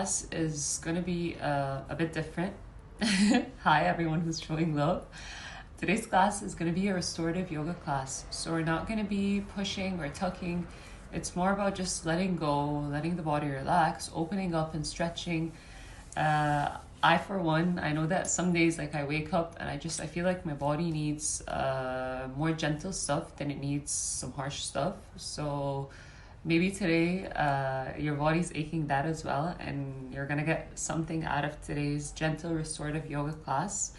Class is going to be a bit different. Hi, everyone who's showing love. Today's class is going to be a restorative yoga class. So we're not going to be pushing or tucking. It's more about just letting go, letting the body relax, opening up and stretching. I, for one, I know that some days like I wake up and I feel like my body needs more gentle stuff than it needs some harsh stuff. So maybe today your body's aching that as well, and you're gonna get something out of today's gentle restorative yoga class.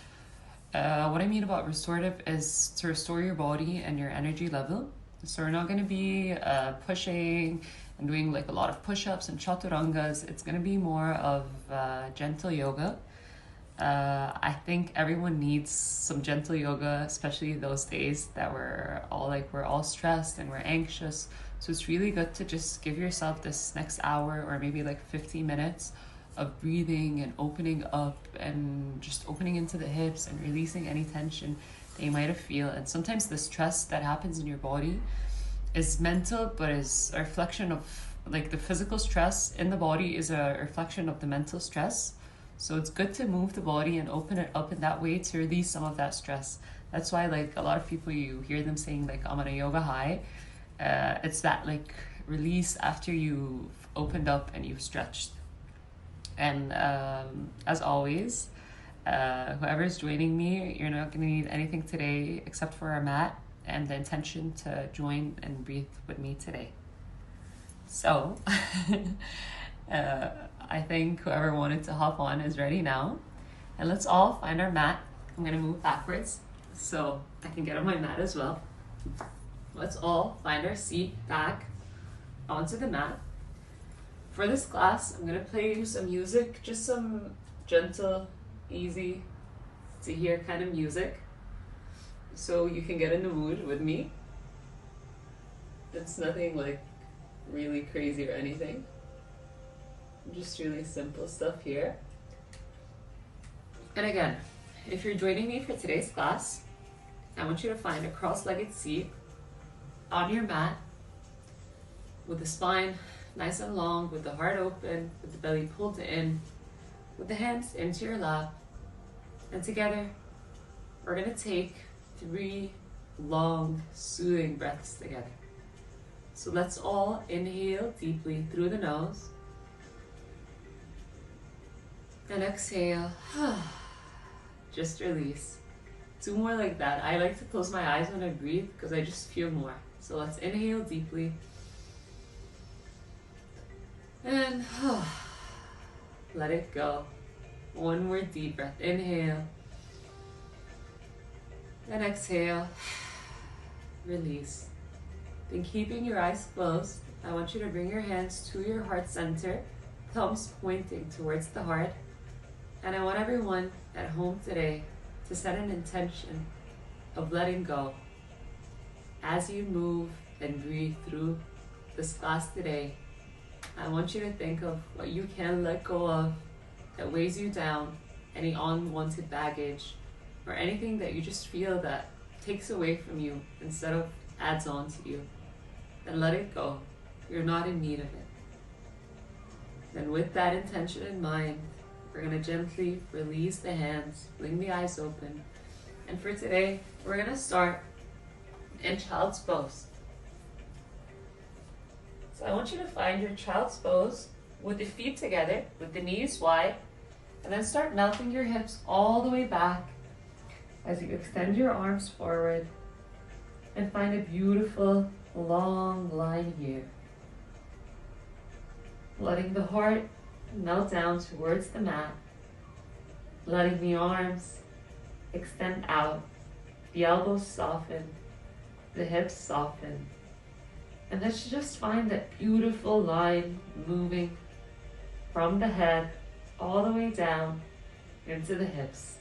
What I mean about restorative is to restore your body and your energy level. So we're not going to be pushing and doing like a lot of push-ups and chaturangas. It's going to be more of gentle yoga. I think everyone needs some gentle yoga, especially those days that we're all stressed and we're anxious. So it's really good to just give yourself this next hour or maybe like 15 minutes of breathing and opening up and just opening into the hips and releasing any tension that you might have feel. And sometimes the stress that happens in your body is mental, but is a reflection of like the physical stress in the body is a reflection of the mental stress. So it's good to move the body and open it up in that way to release some of that stress. That's why like a lot of people, you hear them saying like, I'm on a yoga high. It's that like release after you've opened up and you've stretched. And as always, whoever's joining me, you're not going to need anything today except for a mat and the intention to join and breathe with me today. So I think whoever wanted to hop on is ready now. And let's all find our mat. I'm going to move backwards so I can get on my mat as well. Let's all find our seat back onto the mat. For this class, I'm going to play you some music, just some gentle, easy to hear kind of music, so you can get in the mood with me. It's nothing like really crazy or anything, just really simple stuff here. And again, if you're joining me for today's class, I want you to find a cross-legged seat on your mat with the spine nice and long, with the heart open, with the belly pulled in, with the hands into your lap. And together, we're going to take 3 long, soothing breaths together. So let's all inhale deeply through the nose. And exhale. Just release. 2 more like that. I like to close my eyes when I breathe because I just feel more. So let's inhale deeply. And let it go. 1 more deep breath. Inhale. And exhale. Release. Then keeping your eyes closed, I want you to bring your hands to your heart center, thumbs pointing towards the heart. And I want everyone at home today to set an intention of letting go. As you move and breathe through this class today, I want you to think of what you can let go of that weighs you down, any unwanted baggage, or anything that you just feel that takes away from you instead of adds on to you. Then let it go. You're not in need of it. Then with that intention in mind, we're going to gently release the hands, fling the eyes open. And for today, we're going to start in Child's Pose. So I want you to find your Child's Pose with the feet together, with the knees wide, and then start melting your hips all the way back as you extend your arms forward and find a beautiful long line here. Letting the heart melt down towards the mat, letting the arms extend out, the elbows soften, the hips soften. And let's just find that beautiful line moving from the head all the way down into the hips.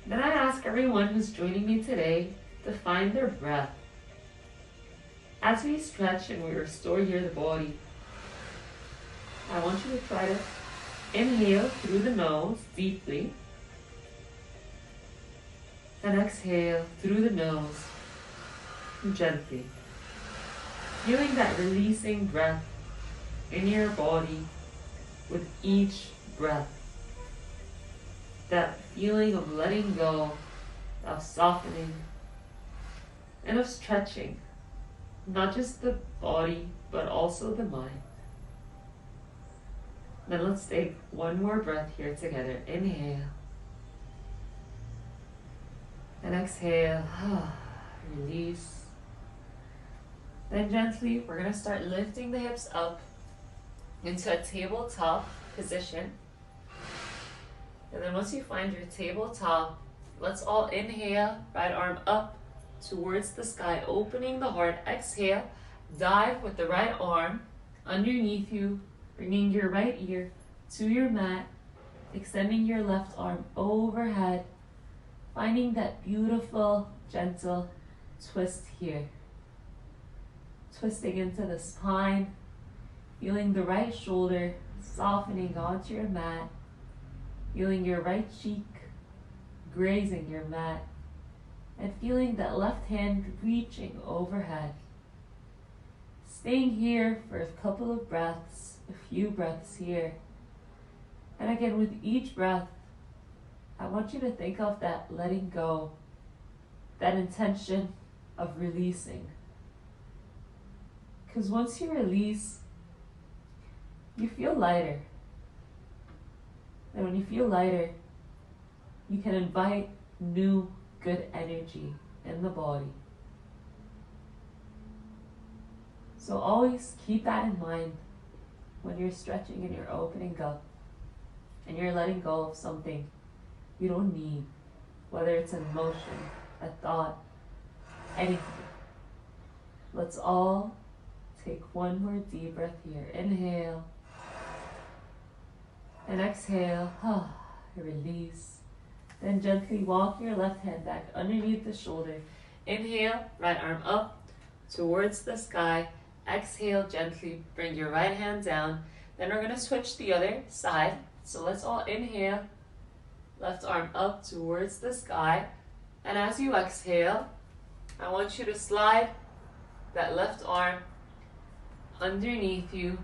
Then I ask everyone who's joining me today to find their breath. As we stretch and we restore here the body, I want you to try to inhale through the nose deeply and exhale through the nose gently. Feeling that releasing breath in your body with each breath. That feeling of letting go, of softening, and of stretching. Not just the body, but also the mind. Then let's take one more breath here together. Inhale. And exhale. Release. Then gently, we're going to start lifting the hips up into a tabletop position. And then once you find your tabletop, let's all inhale, right arm up towards the sky, opening the heart. Exhale, dive with the right arm underneath you, bringing your right ear to your mat, extending your left arm overhead, finding that beautiful, gentle twist here. Twisting into the spine, feeling the right shoulder softening onto your mat, feeling your right cheek grazing your mat, and feeling that left hand reaching overhead. Staying here for a couple of breaths, a few breaths here. And again, with each breath, I want you to think of that letting go, that intention of releasing. Because once you release, you feel lighter. And when you feel lighter, you can invite new good energy in the body. So always keep that in mind when you're stretching and you're opening up and you're letting go of something you don't need, whether it's an emotion, a thought, anything. Let's all take one more deep breath here. Inhale and exhale. Release. Then gently walk your left hand back underneath the shoulder. Inhale, right arm up towards the sky. Exhale, gently bring your right hand down. Then we're going to switch the other side. So let's all inhale, left arm up towards the sky. And as you exhale, I want you to slide that left arm underneath you,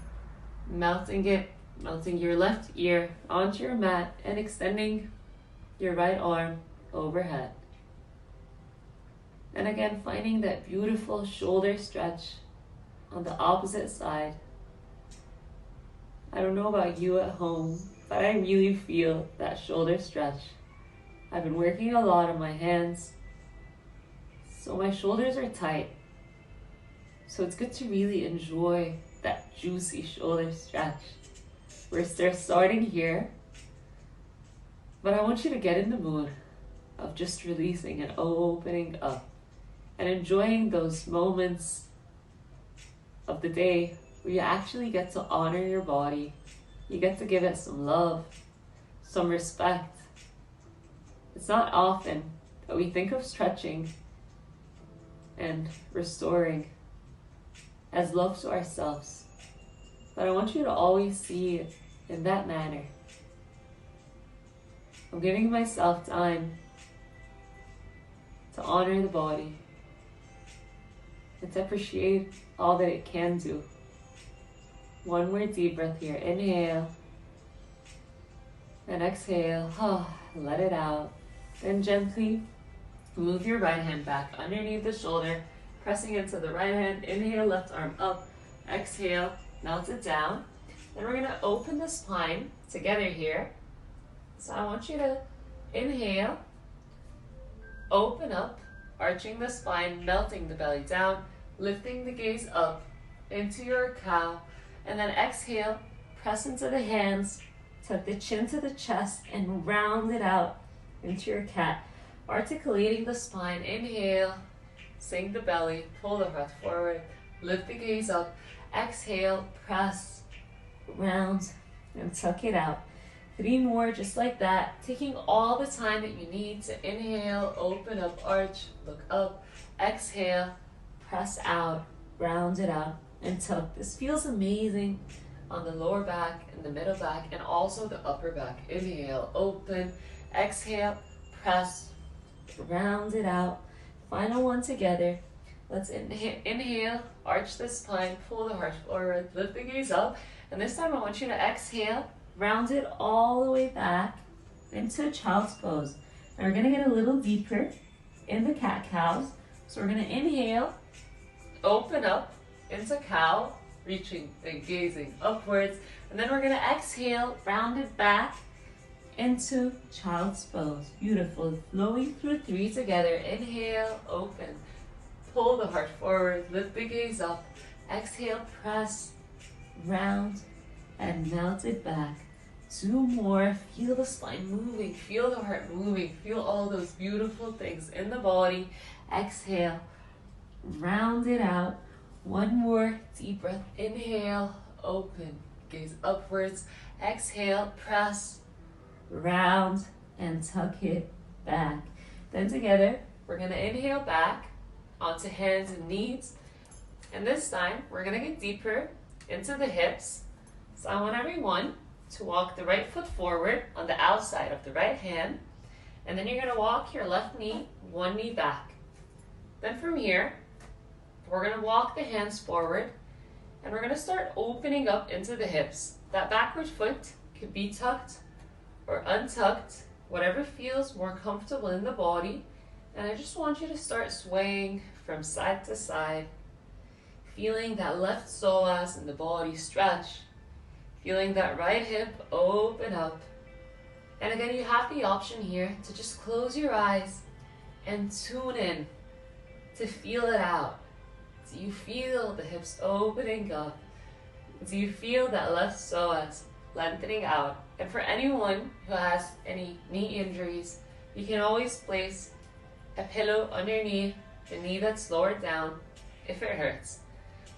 melting your left ear onto your mat and extending your right arm overhead. And again, finding that beautiful shoulder stretch on the opposite side. I don't know about you at home, but I really feel that shoulder stretch. I've been working a lot on my hands, so my shoulders are tight. So it's good to really enjoy that juicy shoulder stretch. We're starting here, but I want you to get in the mood of just releasing and opening up and enjoying those moments of the day where you actually get to honor your body. You get to give it some love, some respect. It's not often that we think of stretching and restoring as love to ourselves, but I want you to always see it in that manner. I'm giving myself time to honor the body and to appreciate all that it can do. One more deep breath here. Inhale and exhale. Let it out. Then gently move your right hand back underneath the shoulder, pressing into the right hand. Inhale, left arm up. Exhale, melt it down. Then we're going to open the spine together here. So I want you to inhale, open up, arching the spine, melting the belly down, lifting the gaze up into your cow. And then exhale, press into the hands, tuck the chin to the chest, and round it out into your cat. Articulating the spine. Inhale, sink the belly, pull the heart forward, lift the gaze up. Exhale, press, round, and tuck it out. 3 more just like that, taking all the time that you need to inhale, open up, arch, look up. Exhale, press out, round it out, and tuck. This feels amazing on the lower back and the middle back and also the upper back. Inhale, open. Exhale, press, round it out. Final one together. Let's inhale, arch the spine, pull the heart forward, lift the gaze up, And this time I want you to exhale, round it all the way back into child's pose. Now we're gonna get a little deeper in the cat-cows. So we're gonna inhale, open up into cow, reaching and gazing upwards. And then we're gonna exhale, round it back into child's pose. Beautiful, flowing through 3 together. Inhale, open, pull the heart forward, lift the gaze up. Exhale, press, round, and melt it back. 2 more. Feel the spine moving, feel the heart moving, feel all those beautiful things in the body. Exhale, round it out. 1 more deep breath. Inhale, open, gaze upwards. Exhale, press, round, and tuck it back. Then together, we're gonna inhale back onto hands and knees. And this time, we're gonna get deeper into the hips. So I want everyone to walk the right foot forward on the outside of the right hand. And then you're gonna walk your left knee, 1 knee back. Then from here, we're gonna walk the hands forward and we're gonna start opening up into the hips. That backward foot could be tucked or untucked, whatever feels more comfortable in the body. And I just want you to start swaying from side to side, feeling that left psoas in the body stretch, feeling that right hip open up. And again, you have the option here to just close your eyes and tune in to feel it out. Do you feel the hips opening up? Do you feel that left psoas lengthening out? And for anyone who has any knee injuries, you can always place a pillow underneath the knee that's lowered down if it hurts.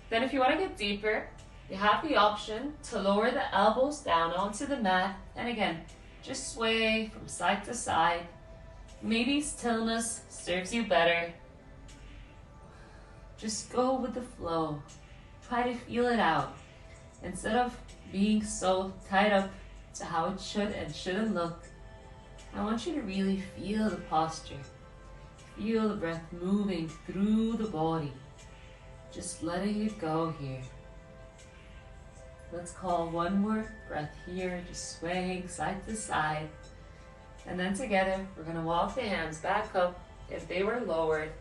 Then if you want to get deeper, you have the option to lower the elbows down onto the mat. And again, just sway from side to side. Maybe stillness serves you better. Just go with the flow. Try to feel it out. Instead of being so tied up to how it should and shouldn't look, I want you to really feel the posture. Feel the breath moving through the body. Just letting it go here. Let's call 1 more breath here, just swaying side to side. And then together, we're gonna walk the hands back up if they were lowered.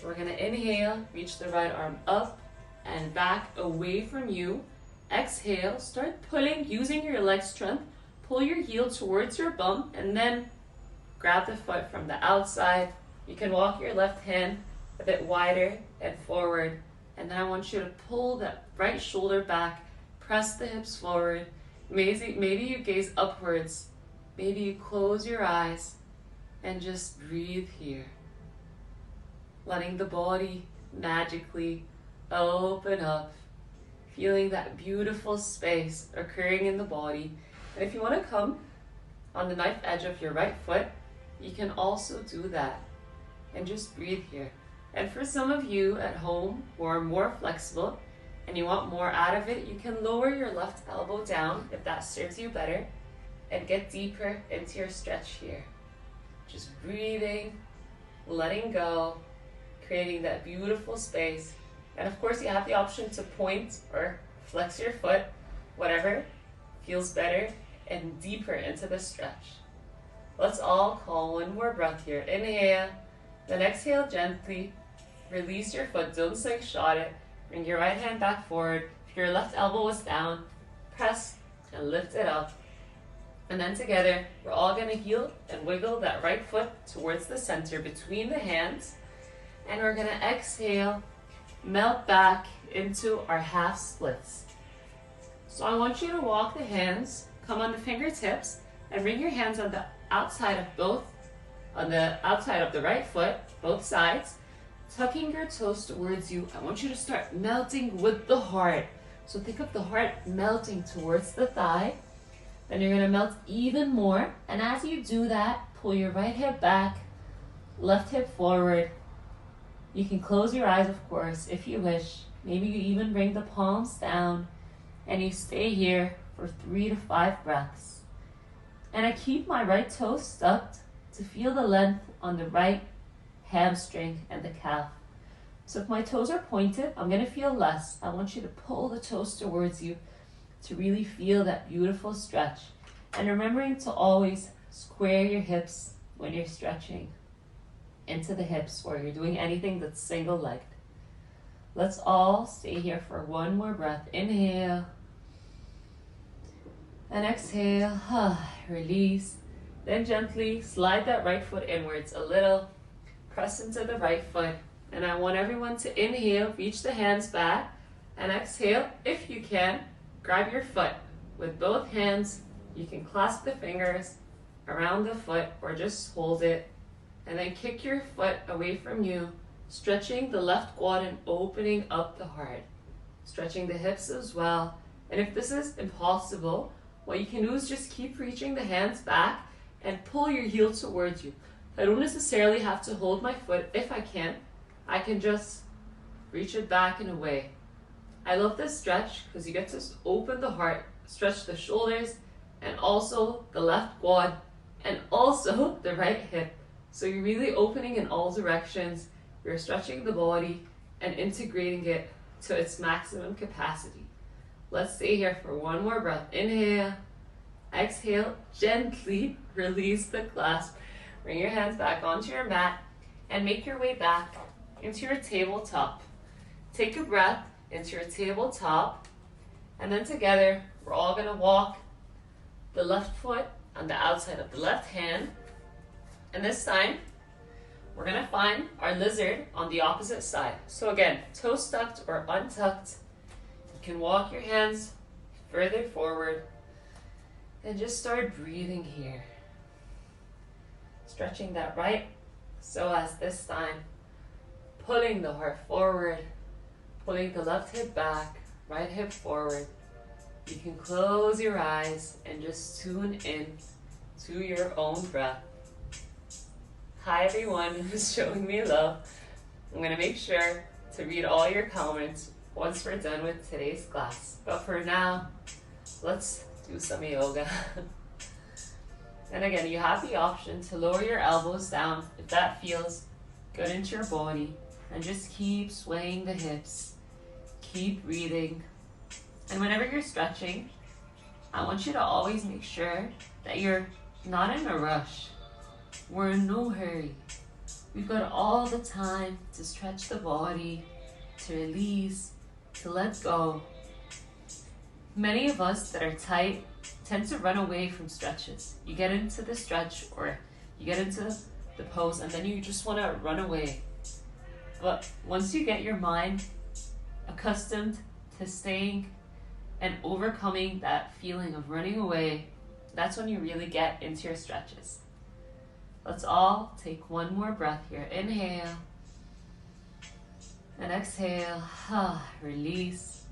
We're gonna inhale, reach the right arm up and back away from you. Exhale, start pulling, using your leg strength. Pull your heel towards your bum and then grab the foot from the outside. You can walk your left hand a bit wider and forward. And then I want you to pull that right shoulder back, press the hips forward. Maybe you gaze upwards. Maybe you close your eyes and just breathe here. Letting the body magically open up, feeling that beautiful space occurring in the body. And if you want to come on the knife edge of your right foot, you can also do that. And just breathe here. And for some of you at home who are more flexible and you want more out of it, you can lower your left elbow down if that serves you better and get deeper into your stretch here. Just breathing, letting go, creating that beautiful space. And of course, you have the option to point or flex your foot, whatever feels better, and deeper into the stretch. Let's all call 1 more breath here. Inhale, then exhale gently. Release your foot, don't slingshot it. Bring your right hand back forward. If your left elbow was down, press and lift it up. And then together, we're all gonna heel and wiggle that right foot towards the center between the hands. And we're gonna exhale, melt back into our half splits. So I want you to walk the hands, come on the fingertips, and bring your hands on the outside of the right foot, both sides, tucking your toes towards you. I want you to start melting with the heart. So think of the heart melting towards the thigh. Then you're gonna melt even more. And as you do that, pull your right hip back, left hip forward. You can close your eyes, of course, if you wish. Maybe you even bring the palms down and you stay here for 3 to 5 breaths. And I keep my right toe stuck to feel the length on the right hamstring and the calf. So if my toes are pointed, I'm gonna feel less. I want you to pull the toes towards you to really feel that beautiful stretch. And remembering to always square your hips when you're stretching into the hips or you're doing anything that's single-legged. Let's all stay here for one more breath. Inhale and exhale. Release. Then gently slide that right foot inwards a little. Press into the right foot. And I want everyone to inhale, reach the hands back, and exhale. If you can, grab your foot with both hands. You can clasp the fingers around the foot or just hold it. And then kick your foot away from you, stretching the left quad and opening up the heart. Stretching the hips as well. And if this is impossible, what you can do is just keep reaching the hands back and pull your heel towards you. I don't necessarily have to hold my foot. If I can just reach it back and away. I love this stretch because you get to open the heart, stretch the shoulders, and also the left quad, and also the right hip. So you're really opening in all directions. You're stretching the body and integrating it to its maximum capacity. Let's stay here for one more breath. Inhale, exhale, gently release the clasp. Bring your hands back onto your mat and make your way back into your tabletop. Take a breath into your tabletop, and then together we're all gonna walk the left foot on the outside of the left hand. And this time, we're gonna find our lizard on the opposite side. So again, toes tucked or untucked. You can walk your hands further forward and just start breathing here. Stretching that right psoas this time. Pulling the heart forward, pulling the left hip back, right hip forward. You can close your eyes and just tune in to your own breath. Hi everyone who's showing me love. I'm gonna make sure to read all your comments once we're done with today's class. But for now, let's do some yoga. And again, you have the option to lower your elbows down if that feels good into your body. And just keep swaying the hips. Keep breathing. And whenever you're stretching, I want you to always make sure that you're not in a rush. We're in no hurry. We've got all the time to stretch the body, to release, to let go. Many of us that are tight tend to run away from stretches. You get into the stretch or you get into the pose and then you just want to run away. But once you get your mind accustomed to staying and overcoming that feeling of running away, that's when you really get into your stretches. Let's all take one more breath here. Inhale and exhale. Release.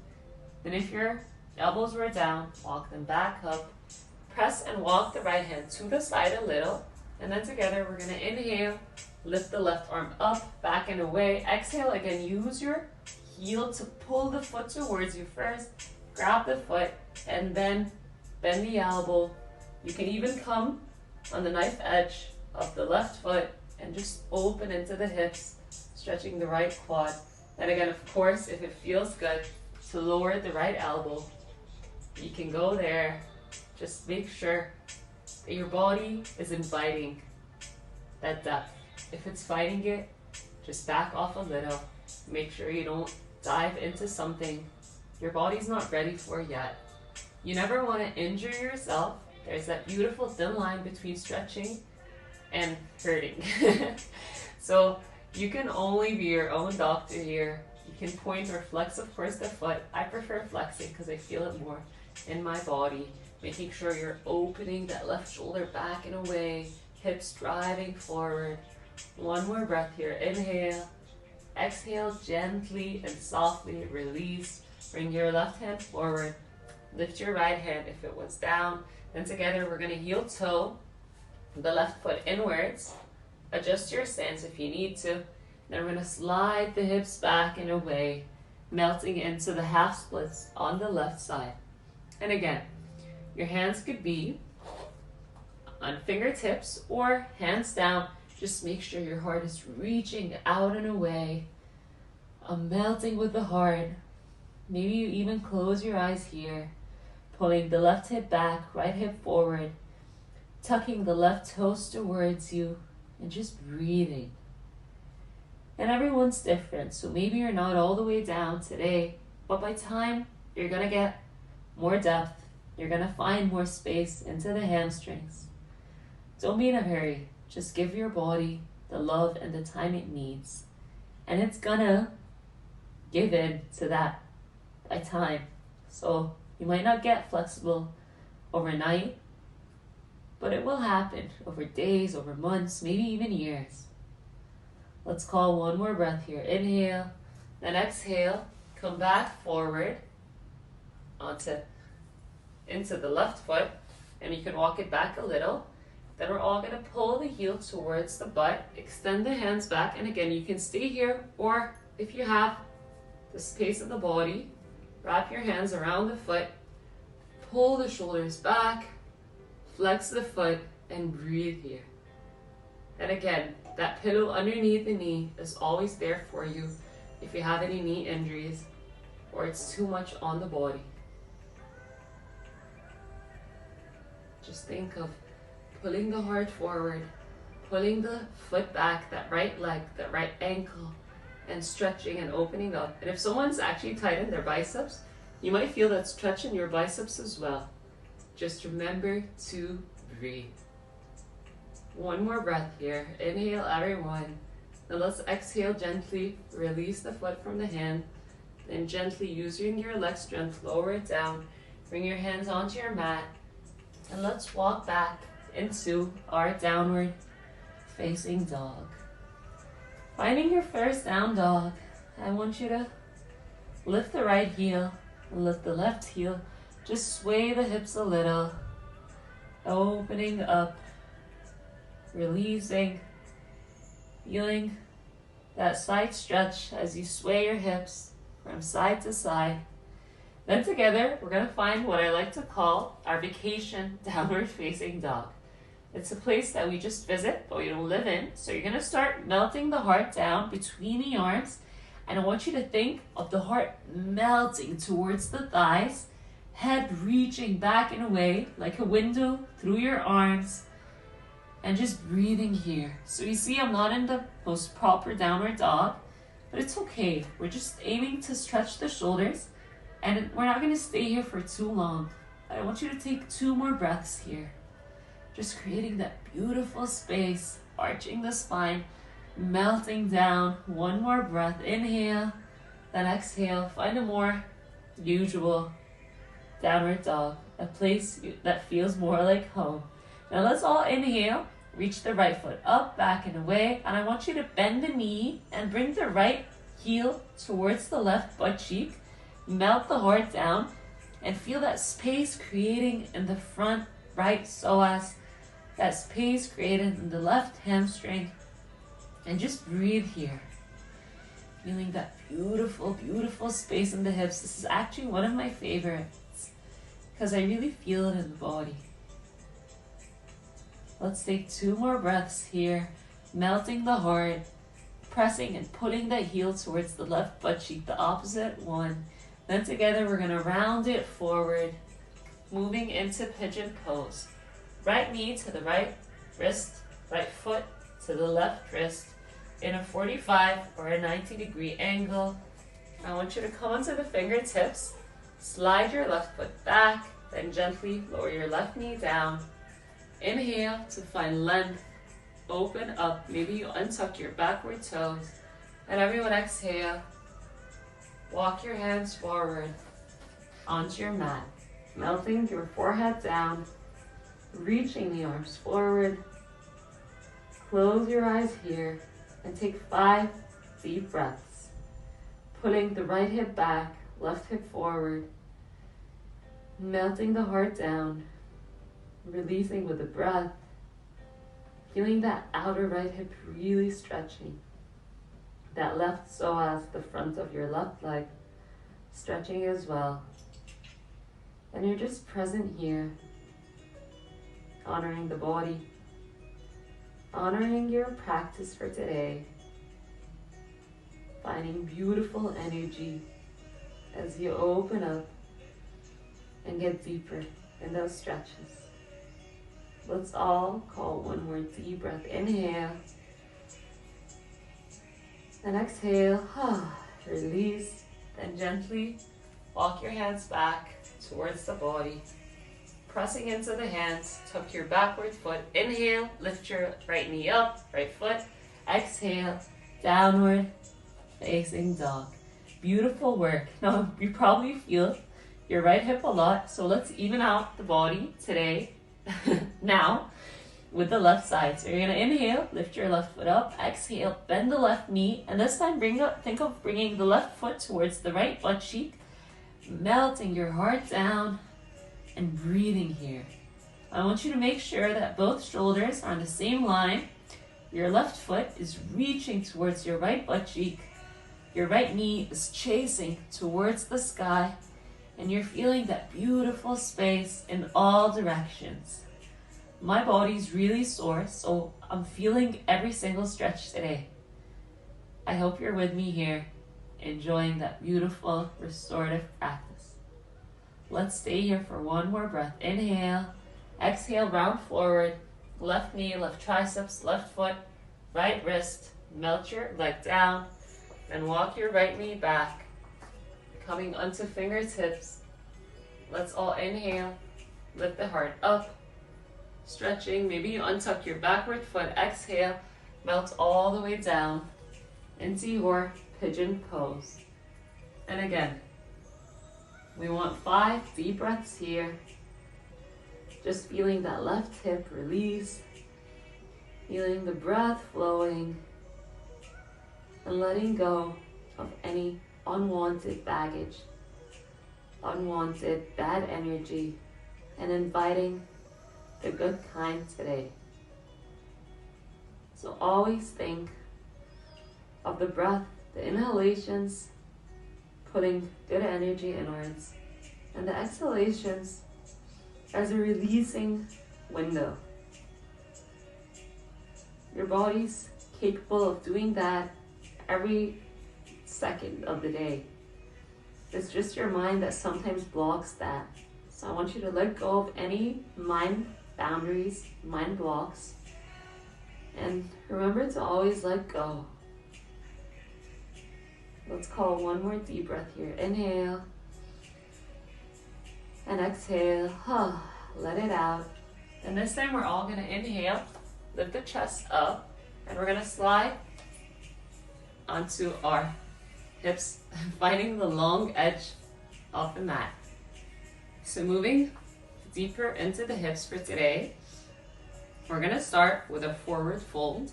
Then if your elbows were down, walk them back up. Press and walk the right hand to the side a little. And then together we're going to inhale, lift the left arm up, back and away. Exhale again, use your heel to pull the foot towards you first. Grab the foot and then bend the elbow. You can even come on the knife edge of the left foot and just open into the hips, stretching the right quad. And again, of course, if it feels good to lower the right elbow, you can go there. Just make sure that your body is inviting that depth. If it's fighting it, just back off a little. Make sure you don't dive into something your body's not ready for yet. You never want to injure yourself. There's that beautiful thin line between stretching and hurting. So you can only be your own doctor here. You can point or flex, of course, the foot. I prefer flexing because I feel it more in my body. Making sure you're opening that left shoulder back and away, hips driving forward. One more breath here. Inhale, exhale, gently and softly release. Bring your left hand forward. Lift your right hand if it was down. Then together we're going to heel toe the left foot inwards. Adjust your stance if you need to. Then we're going to slide the hips back and away, melting into the half splits on the left side. And again, your hands could be on fingertips or hands down. Just make sure your heart is reaching out and away, melting with the heart. Maybe you even close your eyes here. Pulling the left hip back, right hip forward. Tucking the left toes towards you and just breathing. And everyone's different, so maybe you're not all the way down today, but by time you're going to get more depth, you're going to find more space into the hamstrings. Don't be in a hurry. Just give your body the love and the time it needs. And it's going to give in to that by time. So you might not get flexible overnight, but it will happen over days, over months, maybe even years. Let's call one more breath here. Inhale, then exhale. Come back forward into the left foot, and you can walk it back a little. Then we're all going to pull the heel towards the butt, extend the hands back, and again, you can stay here, or if you have the space of the body, wrap your hands around the foot, pull the shoulders back, flex the foot, and breathe here. And again, that pillow underneath the knee is always there for you if you have any knee injuries or it's too much on the body. Just think of pulling the heart forward, pulling the foot back, that right leg, that right ankle, and stretching and opening up. And if someone's actually tightened their biceps, you might feel that stretch in your biceps as well. Just remember to breathe. One more breath here. Inhale, everyone. Then let's exhale gently. Release the foot from the hand. Then gently, using your leg strength, lower it down. Bring your hands onto your mat. And let's walk back into our downward facing dog. Finding your first down dog, I want you to lift the right heel and lift the left heel. Just sway the hips a little. Opening up. Releasing, feeling that side stretch as you sway your hips from side to side. Then together, we're going to find what I like to call our vacation downward facing dog. It's a place that we just visit, but we don't live in. So you're going to start melting the heart down between the arms. And I want you to think of the heart melting towards the thighs, head reaching back and away like a window through your arms. And just breathing here. So you see, I'm not in the most proper downward dog, but it's okay. We're just aiming to stretch the shoulders, and we're not going to stay here for too long. I want you to take 2 more breaths here. Just creating that beautiful space, arching the spine, melting down. 1 more breath. Inhale, then exhale. Find a more usual downward dog, a place that feels more like home. Now let's all inhale, reach the right foot up, back and away. And I want you to bend the knee and bring the right heel towards the left butt cheek. Melt the heart down and feel that space creating in the front right psoas, that space created in the left hamstring. And just breathe here. Feeling that beautiful, beautiful space in the hips. This is actually one of my favorites because I really feel it in the body. Let's take 2 more breaths here, melting the heart, pressing and pulling the heel towards the left butt cheek, the opposite one. Then together we're going to round it forward, moving into pigeon pose. Right knee to the right wrist, right foot to the left wrist in a 45 or a 90-degree angle. I want you to come onto the fingertips, slide your left foot back, then gently lower your left knee down. Inhale to find length, open up, maybe you untuck your backward toes, and everyone exhale, walk your hands forward onto your mat, melting your forehead down, reaching the arms forward, close your eyes here, and take 5 deep breaths, pulling the right hip back, left hip forward, melting the heart down, releasing with a breath, feeling that outer right hip really stretching, that left psoas, the front of your left leg, stretching as well. And you're just present here, honoring the body, honoring your practice for today, finding beautiful energy as you open up, and get deeper in those stretches. Let's all call one more deep breath. Inhale. And exhale. Release. Then gently walk your hands back towards the body. Pressing into the hands. Tuck your backward foot. Inhale. Lift your right knee up. Right foot. Exhale. Downward facing dog. Beautiful work. Now you probably feel your right hip a lot, so let's even out the body today. Now with the left side. So you're gonna inhale, lift your left foot up, exhale, bend the left knee, and this time think of bringing the left foot towards the right butt cheek, melting your heart down and breathing here. I want you to make sure that both shoulders are on the same line. Your left foot is reaching towards your right butt cheek. Your right knee is chasing towards the sky, and you're feeling that beautiful space in all directions. My body's really sore, so I'm feeling every single stretch today. I hope you're with me here, enjoying that beautiful restorative practice. Let's stay here for one more breath. Inhale, exhale, round forward, left knee, left triceps, left foot, right wrist, melt your leg down, and walk your right knee back, coming onto fingertips. Let's all inhale, lift the heart up, stretching. Maybe you untuck your backward foot, exhale, melt all the way down into your pigeon pose. And again, we want 5 deep breaths here. Just feeling that left hip release, feeling the breath flowing, and letting go of any unwanted baggage, unwanted bad energy, and inviting the good kind today. So always think of the breath, the inhalations, putting good energy inwards, and the exhalations as a releasing window. Your body's capable of doing that every second of the day. It's just your mind that sometimes blocks that. So I want you to let go of any mind boundaries, mind blocks, and remember to always let go. Let's call one more deep breath here. Inhale and exhale. Let it out. And this time we're all gonna inhale, lift the chest up, and we're gonna slide onto our hips, finding the long edge of the mat. So moving deeper into the hips for today, we're gonna start with a forward fold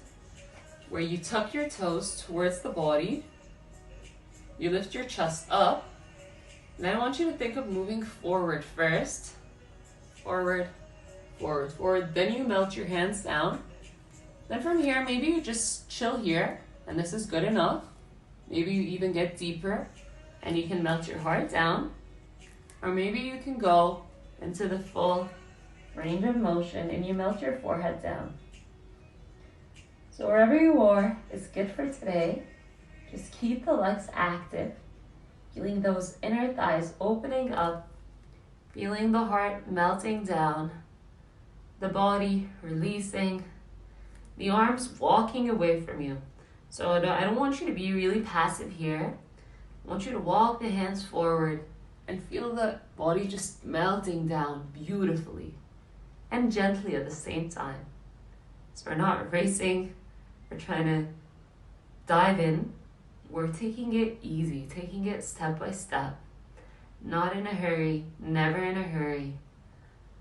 where you tuck your toes towards the body, you lift your chest up, and I want you to think of moving forward first. Forward, forward, forward. Then you melt your hands down. Then from here, maybe you just chill here, and this is good enough. Maybe you even get deeper, and you can melt your heart down. Or maybe you can go into the full range of motion, and you melt your forehead down. So wherever you are is good for today. Just keep the legs active, feeling those inner thighs opening up, feeling the heart melting down, the body releasing, the arms walking away from you. So I don't want you to be really passive here. I want you to walk the hands forward and feel the body just melting down beautifully and gently at the same time. So we're not racing, we're trying to dive in. We're taking it easy, taking it step by step. Not in a hurry, never in a hurry.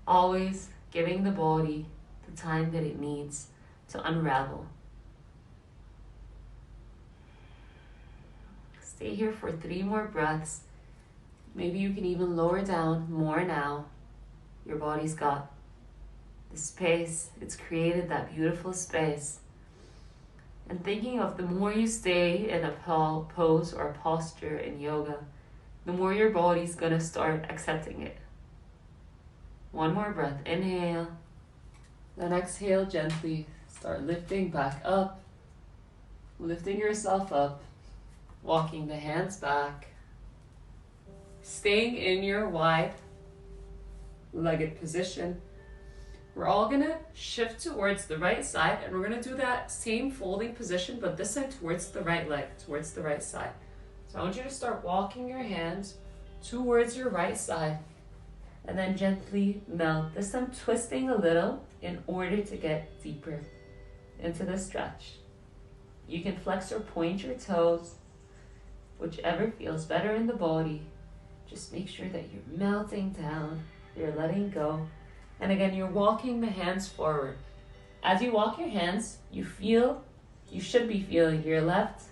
Always giving the body the time that it needs to unravel. Stay here for 3 more breaths. Maybe you can even lower down more now. Your body's got the space. It's created that beautiful space. And thinking of the more you stay in a pose or a posture in yoga, the more your body's gonna start accepting it. 1 more breath. Inhale. Then exhale gently. Start lifting back up. Lifting yourself up. Walking the hands back. Staying in your wide legged position. We're all gonna shift towards the right side, and we're gonna do that same folding position, but this time towards the right leg, towards the right side. So I want you to start walking your hands towards your right side, and then gently melt. This time twisting a little in order to get deeper into the stretch. You can flex or point your toes, whichever feels better in the body. Just make sure that you're melting down, you're letting go. And again, you're walking the hands forward. As you walk your hands, you should be feeling your left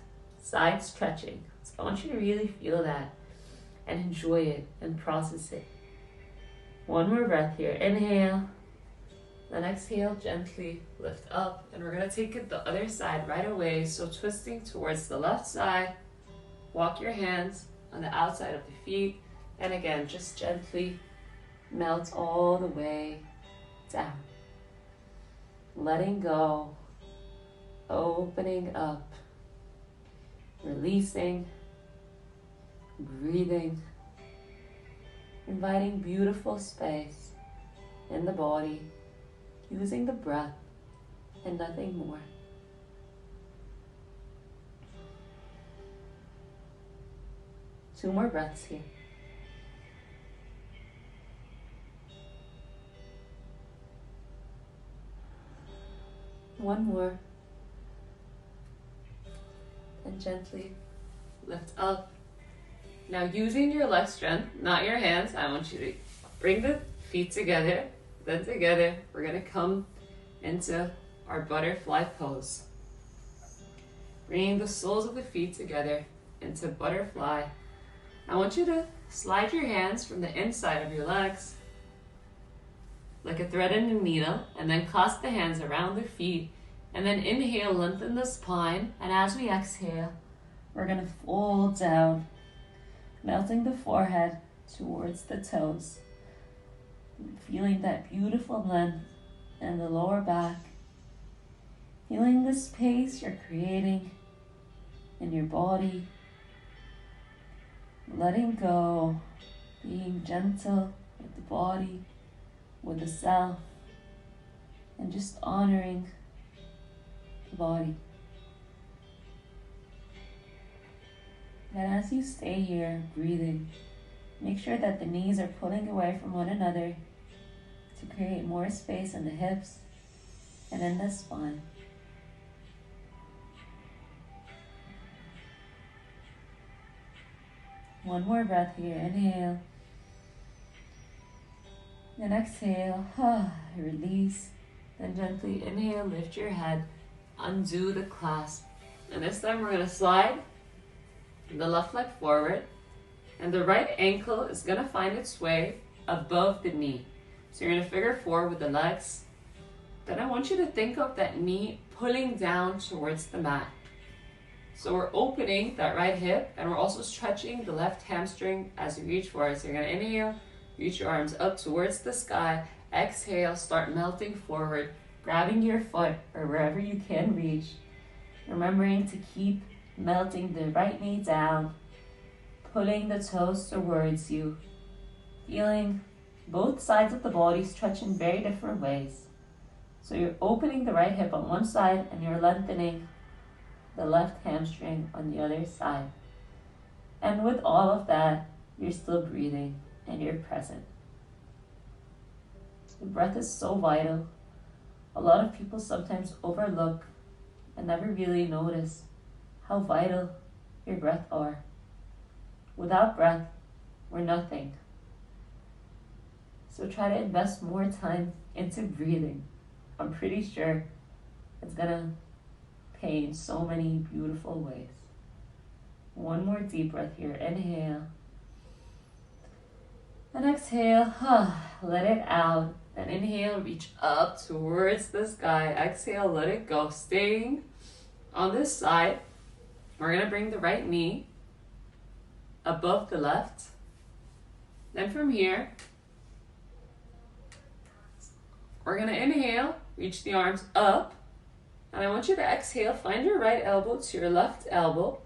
side stretching. So I want you to really feel that and enjoy it and process it. One more breath here. Inhale, then exhale, gently lift up. And we're gonna take it the other side right away. So twisting towards the left side, walk your hands on the outside of the feet. And again, just gently melt all the way down. Letting go, opening up, releasing, breathing, inviting beautiful space in the body, using the breath and nothing more. Two more breaths here. One more. And gently lift up. Now using your leg strength, not your hands, I want you to bring the feet together. Then together, we're gonna come into our butterfly pose. Bringing the soles of the feet together into butterfly. I want you to slide your hands from the inside of your legs like a thread and a needle, and then clasp the hands around the feet, and then inhale, lengthen the spine, and as we exhale, we're gonna fold down, melting the forehead towards the toes, feeling that beautiful length in the lower back, feeling the space you're creating in your body, letting go, being gentle with the body, with the self, and just honoring the body. And as you stay here breathing, make sure that the knees are pulling away from one another to create more space in the hips and in the spine. One more breath here. Inhale. Then exhale. Release. Then gently inhale, lift your head, undo the clasp. And this time we're going to slide the left leg forward, and the right ankle is going to find its way above the knee. So you're going to figure four with the legs. Then I want you to think of that knee pulling down towards the mat. So we're opening that right hip, and we're also stretching the left hamstring as you reach forward. So you're going to inhale, reach your arms up towards the sky. Exhale, start melting forward, grabbing your foot or wherever you can reach. Remembering to keep melting the right knee down, pulling the toes towards you, feeling both sides of the body stretch in very different ways. So you're opening the right hip on one side and you're lengthening the left hamstring on the other side. And with all of that, you're still breathing and you're present. The breath is so vital. A lot of people sometimes overlook and never really notice how vital your breath are. Without breath, we're nothing. So try to invest more time into breathing. I'm pretty sure it's gonna pay in so many beautiful ways. One more deep breath here. Inhale. And exhale. Let it out. And inhale, reach up towards the sky. Exhale, let it go. Staying on this side, we're going to bring the right knee above the left. Then from here, we're going to inhale, reach the arms up. And I want you to exhale, find your right elbow to your left elbow.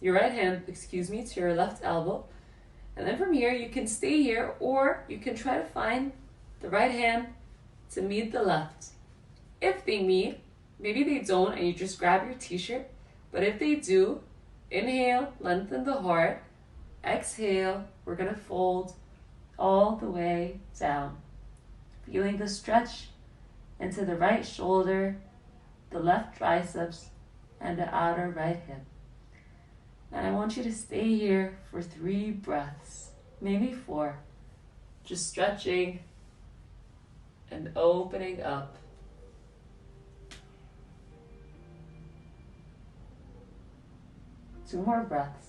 Your right hand, to your left elbow. And then from here, you can stay here, or you can try to find the right hand to meet the left. If they meet, maybe they don't and you just grab your t-shirt, but if they do, inhale, lengthen the heart. Exhale, we're gonna fold all the way down. Feeling the stretch into the right shoulder, the left triceps, and the outer right hip. And I want you to stay here for 3 breaths, maybe 4. Just stretching and opening up. Two more breaths.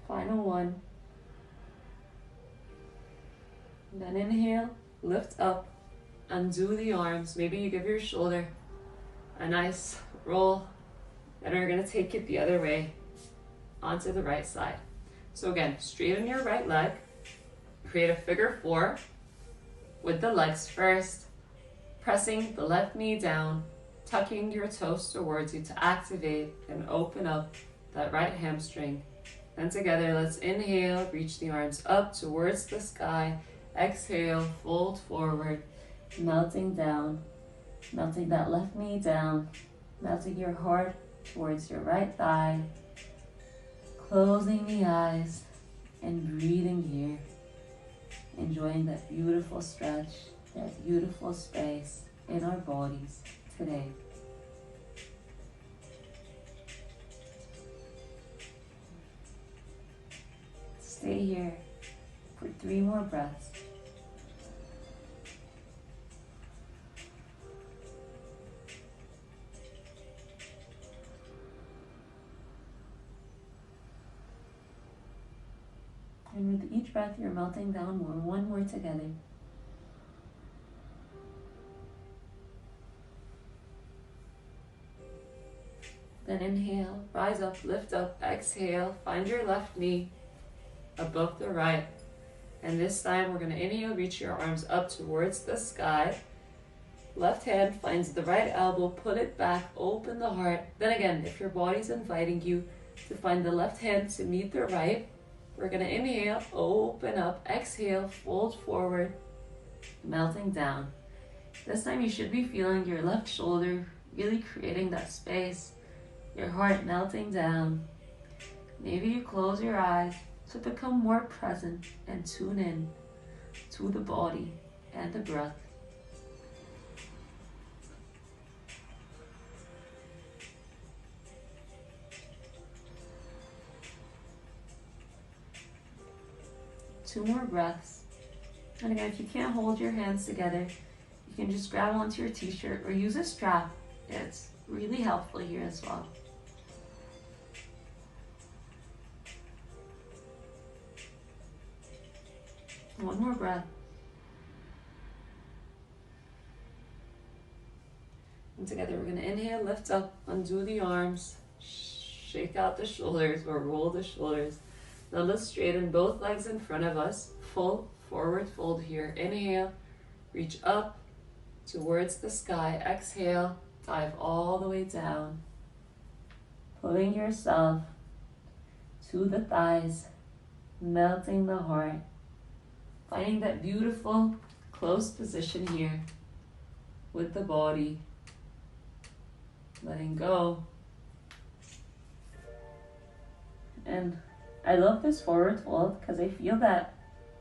Final one. And then inhale, lift up, undo the arms. Maybe you give your shoulder a nice roll, and we're gonna take it the other way onto the right side. So again, straighten your right leg, create a figure 4 with the legs first, pressing the left knee down, tucking your toes towards you to activate and open up that right hamstring. Then together, let's inhale, reach the arms up towards the sky. Exhale, fold forward, melting down, melting that left knee down, melting your heart towards your right thigh, closing the eyes and breathing here, enjoying that beautiful stretch, that beautiful space in our bodies today. Stay here for 3 more breaths. And with each breath, you're melting down more. 1 more together. Then inhale, rise up, lift up, exhale, find your left knee above the right. And this time we're going to inhale, reach your arms up towards the sky. Left hand finds the right elbow, pull it back, open the heart. Then again, if your body's inviting you to find the left hand to meet the right, we're going to inhale, open up, exhale, fold forward, melting down. This time you should be feeling your left shoulder really creating that space, your heart melting down. Maybe you close your eyes to become more present and tune in to the body and the breath. Two more breaths. And again, if you can't hold your hands together, you can just grab onto your t-shirt or use a strap. It's really helpful here as well. One more breath. And together we're going to inhale, lift up, undo the arms, shake out the shoulders or roll the shoulders. Now let's straighten both legs in front of us. Full forward fold here. Inhale, reach up towards the sky. Exhale, dive all the way down. Pulling yourself to the thighs, melting the heart. Finding that beautiful close position here with the body. Letting go. And I love this forward fold because I feel that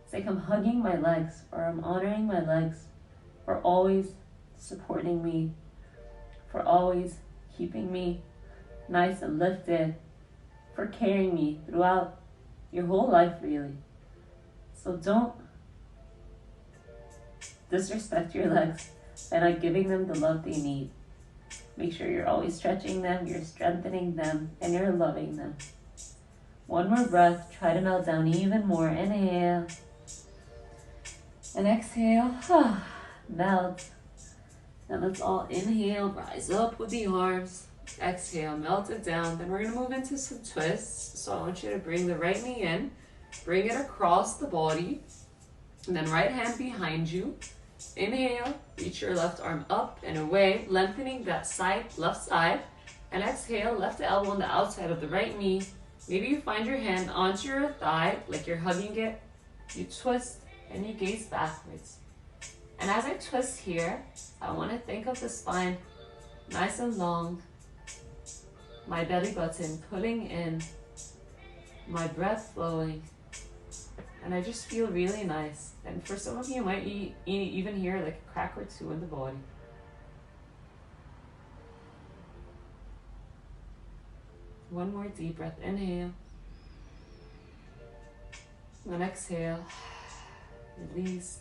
it's like I'm hugging my legs or I'm honoring my legs for always supporting me, for always keeping me nice and lifted, for carrying me throughout your whole life really. So don't disrespect your legs by not giving them the love they need. Make sure you're always stretching them, you're strengthening them, and you're loving them. One more breath, try to melt down even more. Inhale. And exhale. Melt. And let's all inhale, rise up with the arms. Exhale, melt it down. Then we're going to move into some twists. So I want you to bring the right knee in, bring it across the body, and then right hand behind you. Inhale, reach your left arm up and away, lengthening that side, left side. And exhale, left elbow on the outside of the right knee. Maybe you find your hand onto your thigh, like you're hugging it You twist and you gaze backwards. And as I twist here, I want to think of the spine nice and long, my belly button pulling in, my breath flowing, and I just feel really nice. And for some of you, you might even hear like a crack or two in the body. One more deep breath, inhale. Then exhale, release.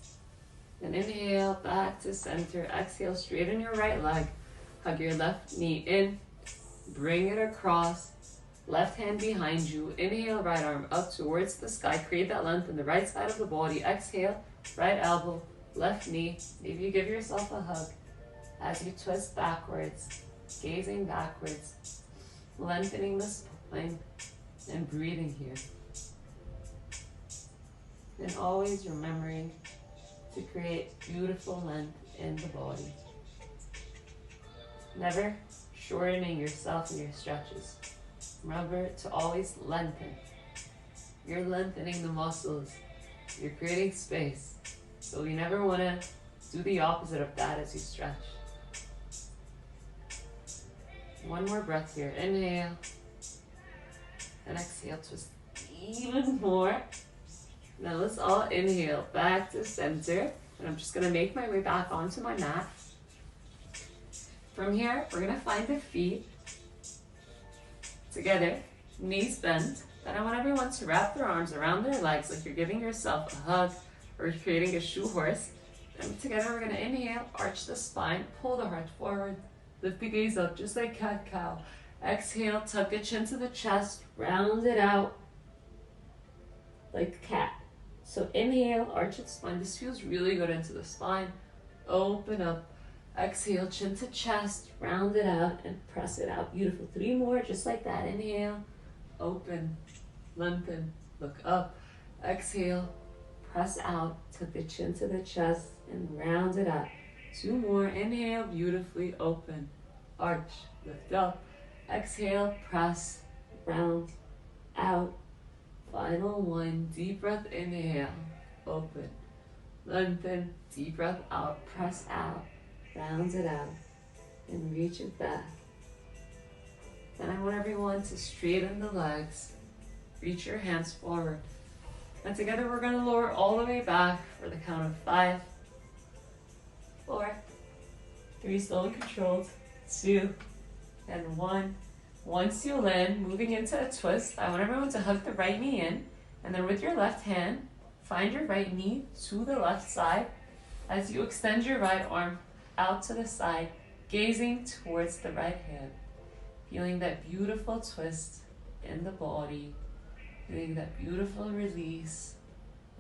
Then inhale, back to center. Exhale, straighten your right leg. Hug your left knee in. Bring it across. Left hand behind you. Inhale, right arm up towards the sky. Create that length in the right side of the body. Exhale, right elbow, left knee. Maybe you give yourself a hug as you twist backwards, gazing backwards, lengthening the spine, and breathing here. And always remembering to create beautiful length in the body. Never shortening yourself in your stretches. Remember to always lengthen. You're lengthening the muscles. You're creating space. So you never want to do the opposite of that as you stretch. One more breath here. Inhale. And exhale, twist even more. Now let's all inhale back to center. And I'm just going to make my way back onto my mat. From here, we're going to find the feet together, knees bent. Then I want everyone to wrap their arms around their legs like you're giving yourself a hug or you're creating a shoe horse. And together we're going to inhale, arch the spine, pull the heart forward, lift the gaze up just like cat-cow. Exhale, tuck the chin to the chest, round it out like cat. So inhale, arch the spine. This feels really good into the spine. Open up. Exhale, chin to chest, round it out and press it out. Beautiful. 3 more, just like that. Inhale, open, lengthen, look up. Exhale, press out, tuck the chin to the chest and round it out. 2 more. Inhale, beautifully open, arch, lift up. Exhale, press, round, out. Final 1. Deep breath, inhale, open, lengthen, deep breath out, press out. Round it out and reach it back. Then I want everyone to straighten the legs. Reach your hands forward. And together we're going to lower all the way back for the count of 5, 4, 3, slow and controlled, 2, and 1. Once you land, moving into a twist, I want everyone to hug the right knee in. And then with your left hand, find your right knee to the left side as you extend your right arm out to the side, gazing towards the right hand. Feeling that beautiful twist in the body. Feeling that beautiful release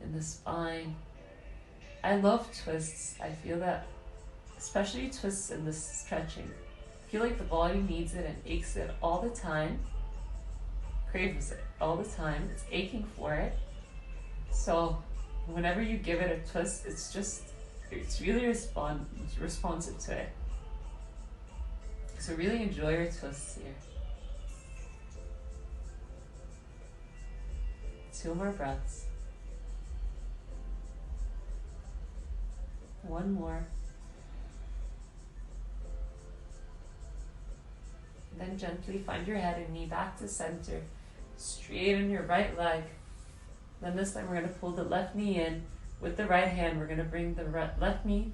in the spine. I love twists. I feel that, especially twists in the stretching. I feel like the body needs it and aches it all the time. Craves it all the time. It's aching for it. So whenever you give it a twist, it's really responsive to it. So really enjoy your twists here. 2 more breaths. 1 more. Then gently find your head and knee back to center. Straighten your right leg. Then this time we're going to pull the left knee in. With the right hand, we're going to bring the left knee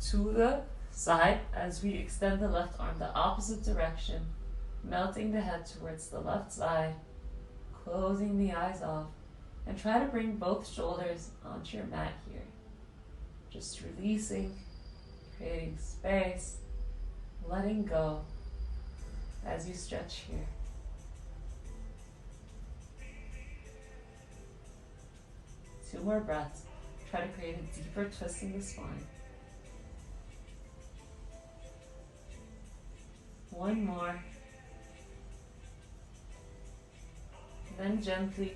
to the side as we extend the left arm the opposite direction, melting the head towards the left side, closing the eyes off, and try to bring both shoulders onto your mat here. Just releasing, creating space, letting go as you stretch here. 2 more breaths. Try to create a deeper twist in the spine. 1 more. Then gently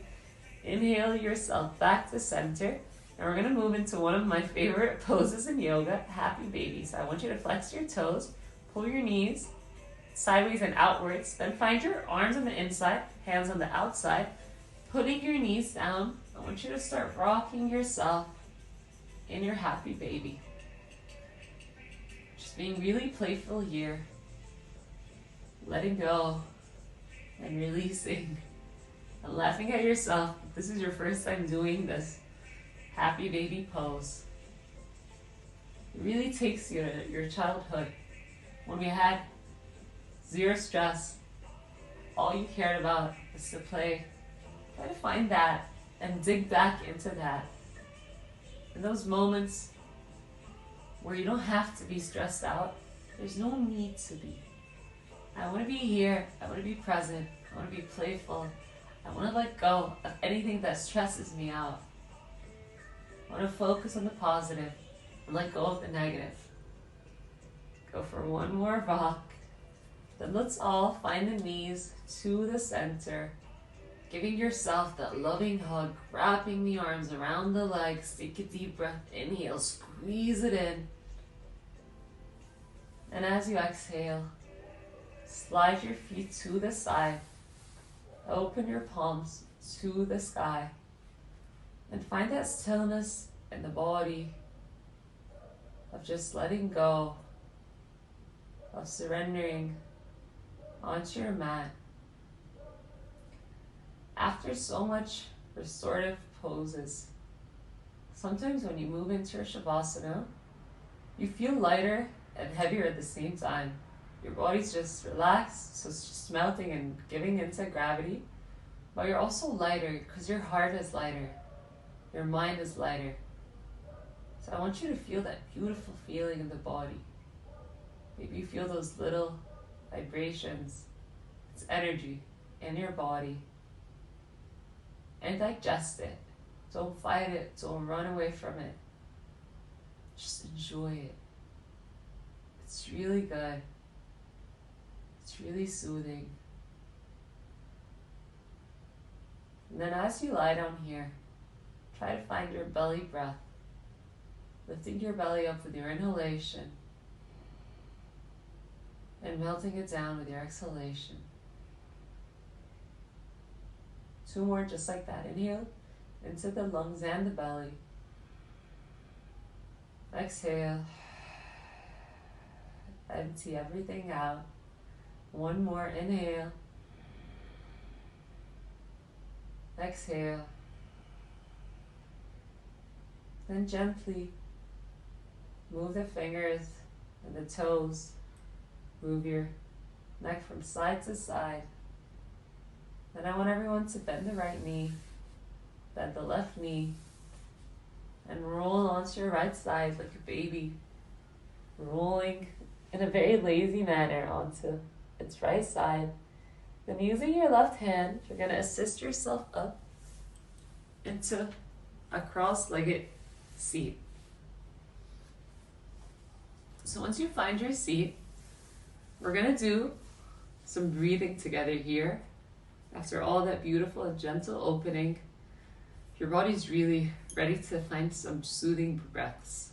inhale yourself back to center. And we're going to move into one of my favorite poses in yoga, happy baby. So I want you to flex your toes, pull your knees sideways and outwards. Then find your arms on the inside, hands on the outside. Putting your knees down, I I want you to start rocking yourself in your happy baby. Just being really playful here. Letting go and releasing and laughing at yourself. If this is your first time doing this happy baby pose, it really takes you to your childhood when we had zero stress. All you cared about was to play. Try to find that and dig back into that. In those moments where you don't have to be stressed out, there's no need to be. I want to be here. I want to be present. I want to be playful. I want to let go of anything that stresses me out. I want to focus on the positive and let go of the negative. Go for one more rock. Then let's all find the knees to the center. Giving yourself that loving hug, wrapping the arms around the legs. Take a deep breath. Inhale, squeeze it in. And as you exhale, slide your feet to the side. Open your palms to the sky. And find that stillness in the body of just letting go, of surrendering onto your mat. After so much restorative poses, sometimes when you move into your Shavasana, you feel lighter and heavier at the same time. Your body's just relaxed, so it's just melting and giving into gravity. But you're also lighter because your heart is lighter. Your mind is lighter. So I want you to feel that beautiful feeling in the body. Maybe you feel those little vibrations. It's energy in your body. And digest it. Don't fight it. Don't run away from it. Just enjoy it. It's really good. It's really soothing. And then as you lie down here, try to find your belly breath. Lifting your belly up with your inhalation and melting it down with your exhalation. 2 more just like that. Inhale into the lungs and the belly. Exhale. Empty everything out. 1 more. Inhale. Exhale. Then gently move the fingers and the toes. Move your neck from side to side. Then I want everyone to bend the right knee, bend the left knee, and roll onto your right side like a baby, rolling in a very lazy manner onto its right side. Then using your left hand, you're going to assist yourself up into a cross-legged seat. So once you find your seat, we're going to do some breathing together here. After all that beautiful and gentle opening, your body's really ready to find some soothing breaths.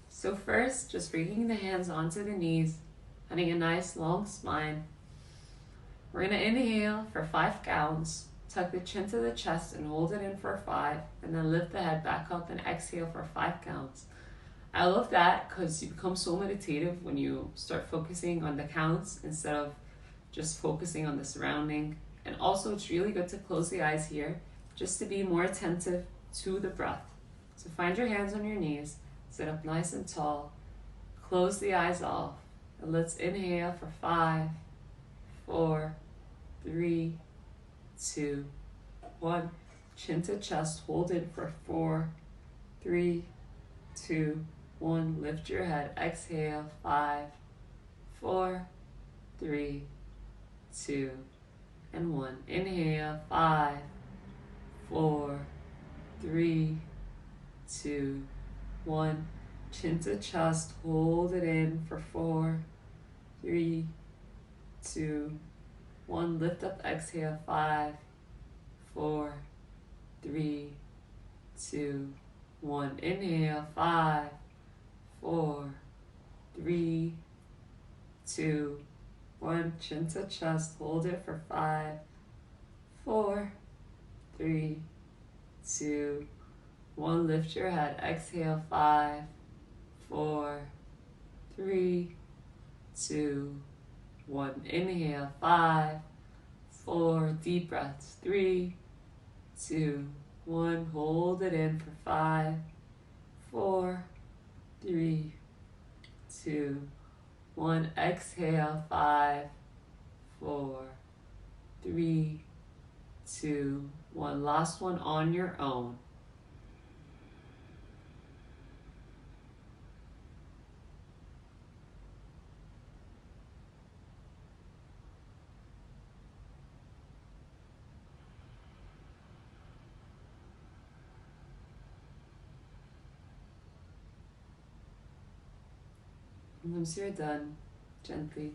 So first, just bringing the hands onto the knees, finding a nice long spine. We're going to inhale for 5 counts, tuck the chin to the chest and hold it in for 5, and then lift the head back up and exhale for 5 counts. I love that because you become so meditative when you start focusing on the counts instead of just focusing on the surrounding. And also it's really good to close the eyes here just to be more attentive to the breath. So find your hands on your knees, sit up nice and tall, close the eyes off, and let's inhale for 5, 4, 3, 2, 1. Chin to chest, hold it for 4, 3, 2, 1. Lift your head, exhale, 5, 4, 3, 2, and 1. Inhale, 5, 4, 3, 2, 1. Chin to chest, hold it in for 4, 3, 2, 1. Lift up, exhale, 5, 4, 3, 2, 1. Inhale, 5, 4, 3, 2, 1. Chin to chest, hold it for 5, 4, 3, 2, 1. Lift your head. Exhale. 5, 4, 3, 2, 1. Inhale. 5, 4. Deep breaths. 3, 2, 1. Hold it in for 5, 4, 3, 2, 1. Exhale. 5, 4, 3, 2, 1. Last one on your own. And once you're done, gently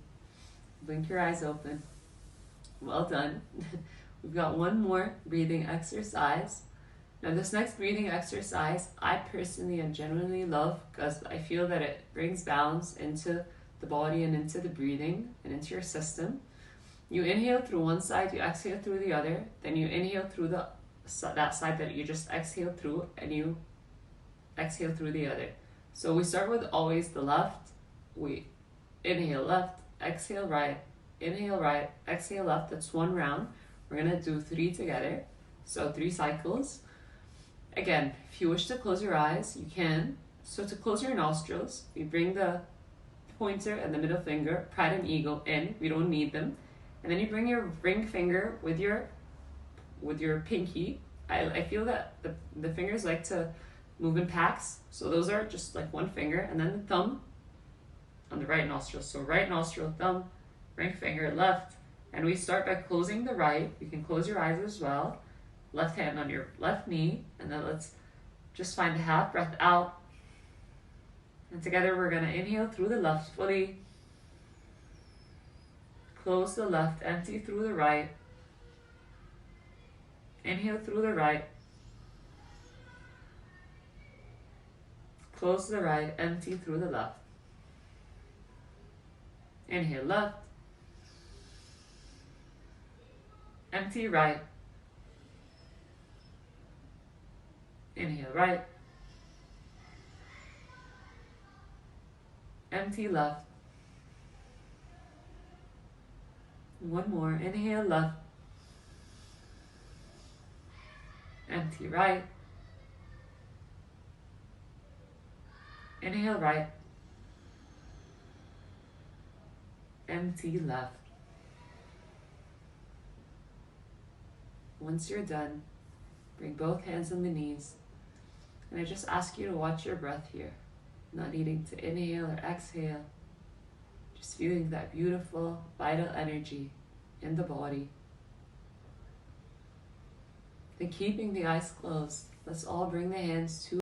blink your eyes open. Well done. We've got one more breathing exercise. Now this next breathing exercise, I personally and genuinely love because I feel that it brings balance into the body and into the breathing and into your system. You inhale through one side, you exhale through the other, then you inhale through that side that you just exhaled through, and you exhale through the other. So we start with always the left. We inhale left, exhale right, inhale right, exhale left. That's one round. We're gonna do 3 together, so 3 cycles. Again, if you wish to close your eyes, you can. So to close your nostrils, we bring the pointer and the middle finger, pride and ego, in. We don't need them. And then you bring your ring finger with your pinky. I feel that the fingers like to move in packs, so those are just like one finger, and then the thumb on the right nostril. So right nostril, thumb, ring finger, left. And we start by closing the right. You can close your eyes as well. Left hand on your left knee. And then let's just find a half breath out. And together we're going to inhale through the left fully. Close the left, empty through the right. Inhale through the right. Close the right, empty through the left. Inhale left. Empty right. Inhale right. Empty left. One more. Inhale left. Empty right. Inhale right. Empty left. Once you're done, bring both hands on the knees. And I just ask you to watch your breath here, not needing to inhale or exhale. Just feeling that beautiful, vital energy in the body. Then keeping the eyes closed, let's all bring the hands to